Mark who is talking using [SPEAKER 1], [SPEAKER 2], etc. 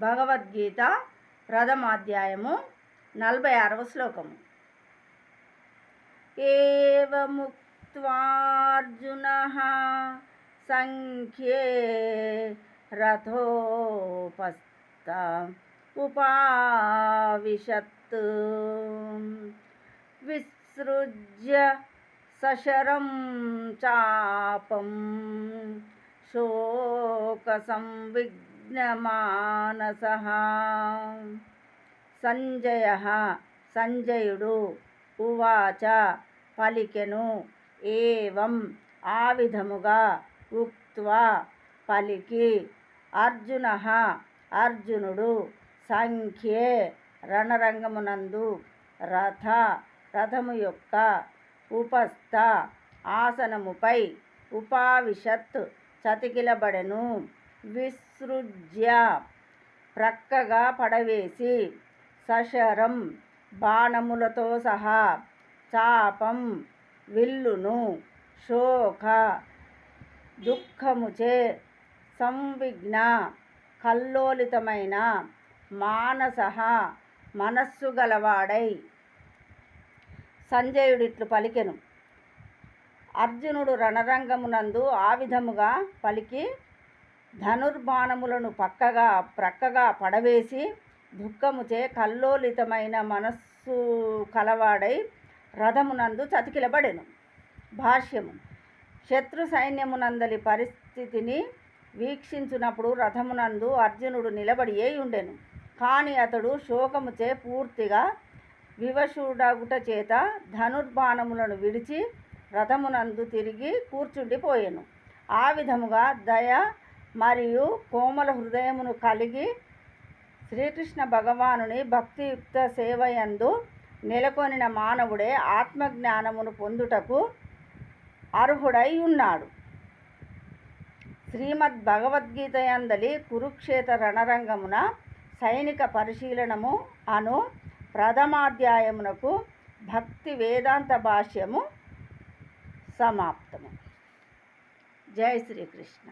[SPEAKER 1] భగవద్గీత ప్రథమాధ్యాయము 46వ శ్లోకము. ఏవముక్త్వార్జునః సంఖ్యే రథోపస్థ ఉపావిశత్ విసృజ్య సశరం చాపం శోకసంవిఘ్నమానసః. సంజయుడు ఉవాచ పలికెను. ఏవం ఆ విధముగా ఉక్త్వా పలికి అర్జునుడు సంఖ్యే రణరంగమునందు రథము యొక్క ఉపస్థ ఆసనముపై ఉపావిశత్ చతికిలబడెను. విసృజ్య ప్రక్కగా పడవేసి సశరం బాణములతో సహా చాపం విల్లును శోక దుఃఖముచే సంవిఘ్న కల్లోలితమైన మానసః మనస్సు గలవాడై సంజయుడిట్లు పలికెను. అర్జునుడు రణరంగమునందు ఆ విధముగా పలికి ధనుర్బాణములను ప్రక్కగా పడవేసి దుఃఖముచే కల్లోలితమైన మనస్సు కలవాడై రథమునందు చతికిలబడెను. భాష్యము. శత్రు సైన్యమునందలి పరిస్థితిని వీక్షించునప్పుడు రథమునందు అర్జునుడు నిలబడియే ఉండెను. కాని అతడు శోకముచే పూర్తిగా వివశుడగుట చేత ధనుర్బాణములను విడిచి రథమునందు తిరిగి కూర్చుండిపోయెను. ఆ విధముగా దయ మరియు కోమల హృదయమును కలిగి శ్రీకృష్ణ భగవానుని భక్తియుక్త సేవయందు నెలకొనిన మానవుడే ఆత్మజ్ఞానమును పొందుటకు అర్హుడై ఉన్నాడు. శ్రీమద్ భగవద్గీతయందలి కురుక్షేత్ర రణరంగమున సైనిక పరిశీలనము అను ప్రథమాధ్యాయమునకు భక్తి వేదాంత భాష్యము సమాప్తము. జై శ్రీకృష్ణ.